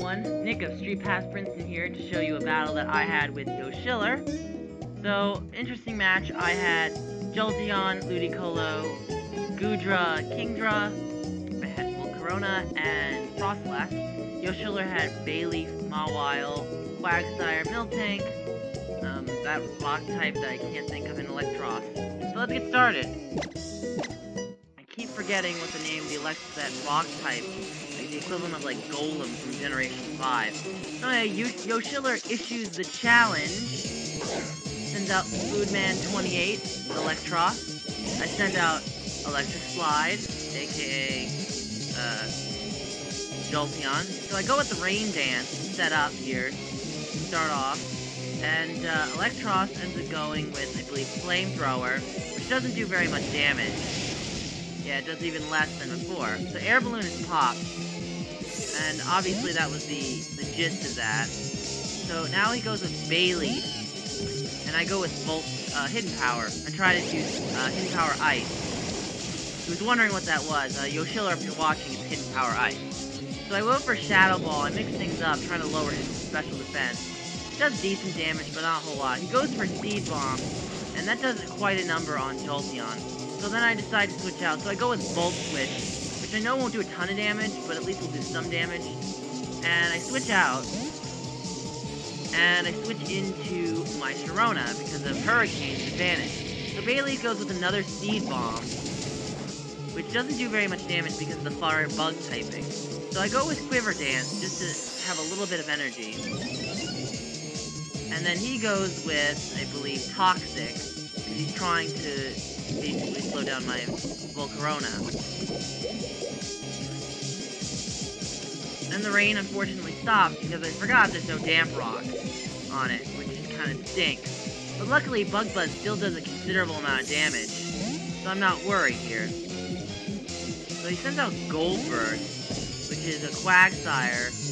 everyone, Nick of StreetPass Princeton here to show you a battle that I had with Yoshiller. So, interesting match. I had Jolteon, Ludicolo, Goodra, Kingdra, I had Volcarona, and Frostlass. Yoshiller had Bayleaf, Mawile, Quagsire, Miltank, that rock type that I can't think of in Electros. So let's get started. I keep forgetting what the name of that rock type, like the equivalent of like Golem from Generation 5. So Yoshiller issues the challenge, sends out Foodman28, Electros. I send out Electric Slide, aka Jolteon. So I go with the Rain Dance set up here to start off. And Electros ends up going with, I believe, Flamethrower, which doesn't do very much damage. Yeah, it does even less than before. So Air Balloon is popped, and obviously that was the gist of that. So now he goes with Bayleaf, and I go with Hidden Power. I try to use Hidden Power Ice. He was wondering what that was. Yoshiller, if you're watching, it's Hidden Power Ice. So I went for Shadow Ball. I mix things up, trying to lower his special defense. Does decent damage, but not a whole lot. He goes for Seed Bomb, and that does quite a number on Jolteon. So then I decide to switch out. So I go with Volt Switch, which I know won't do a ton of damage, but at least will do some damage. And I switch out, and I switch into my Sharona because of Hurricane's advantage. So Bayleaf goes with another Seed Bomb, which doesn't do very much damage because of the fire bug typing. So I go with Quiver Dance just to have a little bit of energy. And then he goes with, I believe, Toxic, because he's trying to basically slow down my Volcarona. And the rain unfortunately stopped because I forgot there's no Damp Rock on it, which kind of stinks. But luckily, Bug Buzz still does a considerable amount of damage, so I'm not worried here. So he sends out Goldberg, which is a Quagsire.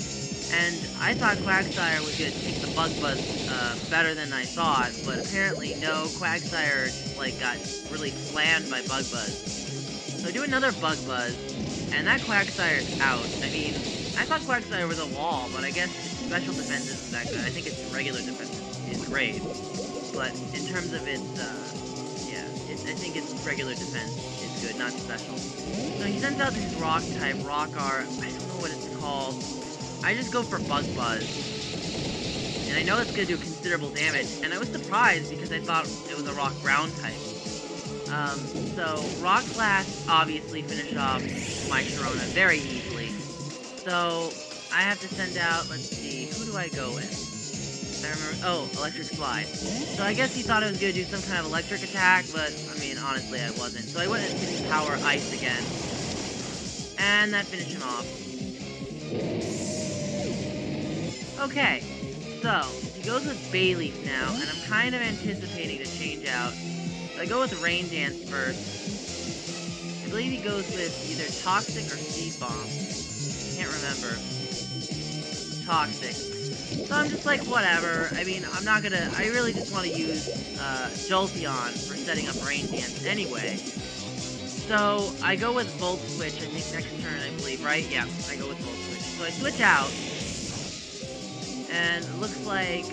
And I thought Quagsire was going to take the Bug Buzz better than I thought, but apparently no, Quagsire just, like, got really slammed by Bug Buzz. So I do another Bug Buzz, and that Quagsire is out. I mean, I thought Quagsire was a wall, but I guess its special defense isn't that good. I think its regular defense is great, but in terms of its, I think its regular defense is good, not special. So he sends out this rock type, Rockar, I don't know what it's called. I just go for Bug Buzz, and I know it's going to do considerable damage, and I was surprised because I thought it was a Rock Ground type. So Rock Blast obviously finished off my Sharona very easily. So I have to send out, let's see, who do I go with? I remember, Electric Slide. So I guess he thought it was going to do some kind of electric attack, but, I mean, honestly, I wasn't. So I went and Hidden Power Ice again, and that finished him off. Okay, so he goes with Bayleaf now, and I'm kind of anticipating to change out. So I go with Rain Dance first. I believe he goes with either Toxic or Seed Bomb. Can't remember. Toxic. So I'm just like, whatever. I mean, I really just want to use Jolteon for setting up Rain Dance anyway. So I go with Volt Switch, I think next turn, I believe, right? Yeah, I go with Volt Switch. So I switch out. And it looks like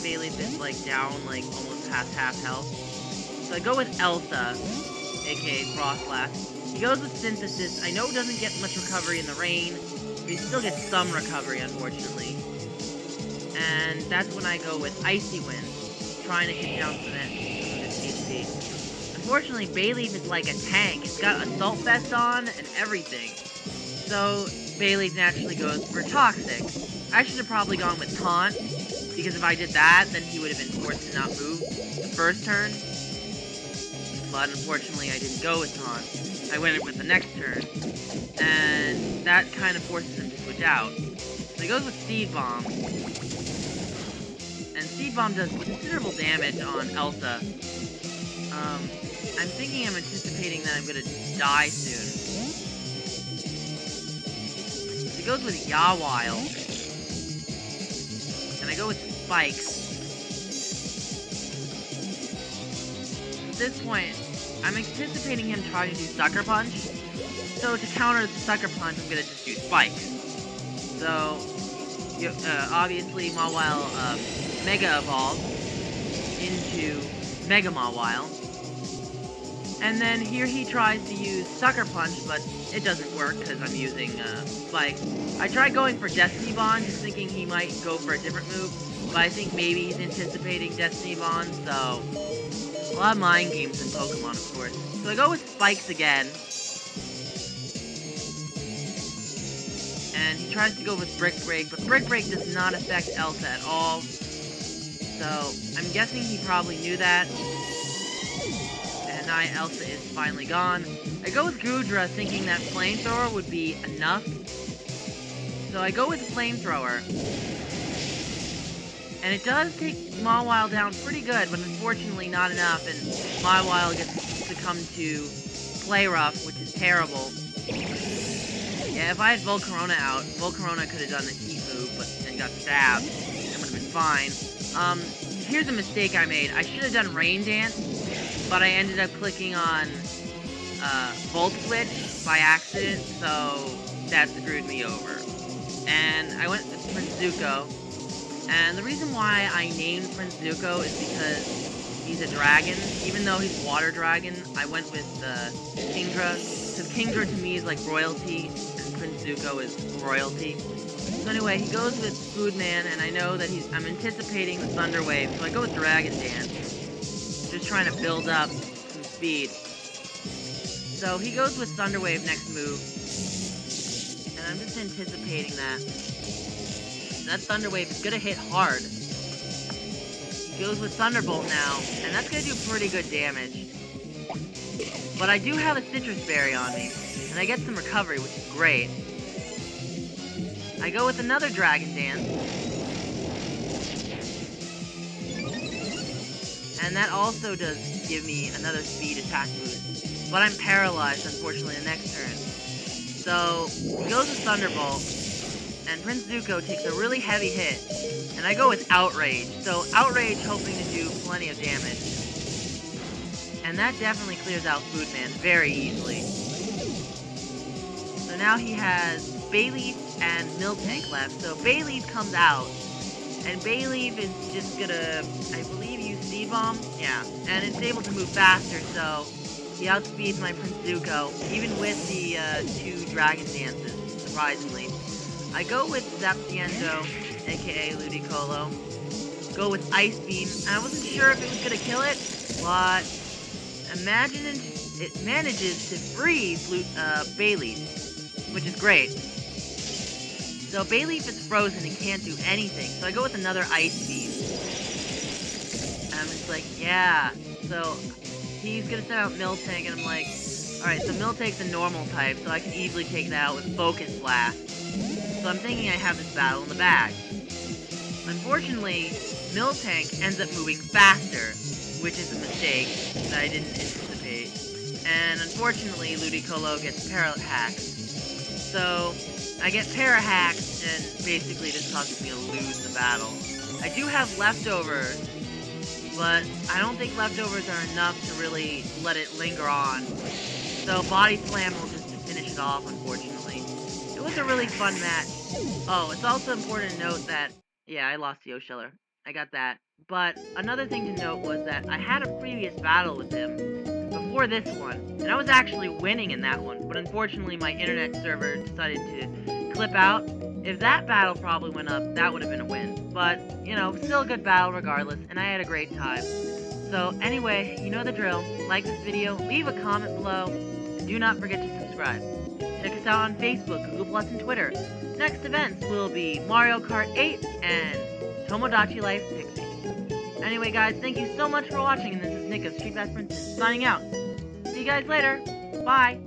Bayleaf is like down like almost past half health. So I go with Elsa, aka Frostlass. He goes with Synthesis. I know it doesn't get much recovery in the rain, but he still gets some recovery, unfortunately. And that's when I go with Icy Wind, trying to get down some of his HP. Unfortunately, Bayleaf is like a tank. It's got Assault Vest on and everything. So Bayleaf naturally goes for Toxic. I should have probably gone with Taunt, because if I did that, then he would have been forced to not move the first turn. But unfortunately, I didn't go with Taunt. I went with the next turn, and that kind of forces him to switch out. So he goes with Seed Bomb, and Seed Bomb does considerable damage on Elsa. I'm anticipating that I'm going to die soon. He goes with Yawile, and I go with Spikes. At this point, I'm anticipating him trying to do Sucker Punch, so to counter the Sucker Punch, I'm gonna just do Spikes. So, obviously, Mawile Mega evolved into Mega Mawile. And then here he tries to use Sucker Punch, but it doesn't work because I'm using Spike. I tried going for Destiny Bond, just thinking he might go for a different move, but I think maybe he's anticipating Destiny Bond, so a lot of mind games in Pokemon, of course. So I go with Spikes again. And he tries to go with Brick Break, but Brick Break does not affect Elsa at all. So I'm guessing he probably knew that. And now Elsa is finally gone. I go with Goodra thinking that Flamethrower would be enough. So I go with Flamethrower. And it does take Mawile down pretty good, but unfortunately not enough, and Mawile gets succumbed to Play Rough, which is terrible. Yeah, if I had Volcarona out, Volcarona could have done the heat move, and got stabbed. It would have been fine. Here's a mistake I made. I should have done Rain Dance, but I ended up clicking on Volt Switch by accident, so that screwed me over. And I went with Prince Zuko. And the reason why I named Prince Zuko is because he's a dragon. Even though he's water dragon, I went with Kingdra. Because Kingdra to me is like royalty, and Prince Zuko is royalty. So anyway, he goes with Foodman, and I know that I'm anticipating the Thunder Wave, so I go with Dragon Dance. Just trying to build up some speed. So he goes with Thunder Wave next move. And I'm just anticipating that. That Thunder Wave is gonna hit hard. He goes with Thunderbolt now, and that's gonna do pretty good damage. But I do have a Citrus Berry on me, and I get some recovery, which is great. I go with another Dragon Dance. And that also does give me another speed attack boost. But I'm paralyzed, unfortunately, the next turn. So, he goes with Thunderbolt. And Prince Zuko takes a really heavy hit, and I go with Outrage. So Outrage hoping to do plenty of damage. And that definitely clears out Foodman very easily. So now he has Bayleaf and Miltank left. So Bayleaf comes out, and Bayleaf is just gonna, I believe, use C-Bomb? Yeah, and it's able to move faster, so he outspeeds my Prince Zuko, even with the 2 Dragon Dances, surprisingly. I go with Zaptiendo, aka Ludicolo. Go with Ice Beam. I wasn't sure if it was gonna kill it, but imagine it manages to freeze Bayleaf, which is great. So Bayleaf is frozen and can't do anything, so I go with another Ice Beam. And I'm just like, yeah. So he's gonna send out Miltank, and I'm like, alright, so Miltank's a normal type, so I can easily take that out with Focus Blast. So I'm thinking I have this battle in the bag. Unfortunately, Miltank ends up moving faster, which is a mistake that I didn't anticipate. And unfortunately, Ludicolo gets Para-Hacked. So I get Para-Hacked, and basically this causes me to lose the battle. I do have Leftovers, but I don't think Leftovers are enough to really let it linger on. So Body Slam will just finish it off, unfortunately. It was a really fun match. Oh, it's also important to note that, yeah, I lost to Yoshiller. I got that. But another thing to note was that I had a previous battle with him before this one, and I was actually winning in that one, but unfortunately my internet server decided to clip out. If that battle probably went up, that would have been a win. But, you know, still a good battle regardless, and I had a great time. So anyway, you know the drill. Like this video, leave a comment below, and do not forget to subscribe. Check us out on Facebook, Google+, and Twitter. Next events will be Mario Kart 8 and Tomodachi Life Pixie. Anyway, guys, thank you so much for watching, and this is Nick of StreetPass Princeton signing out. See you guys later. Bye.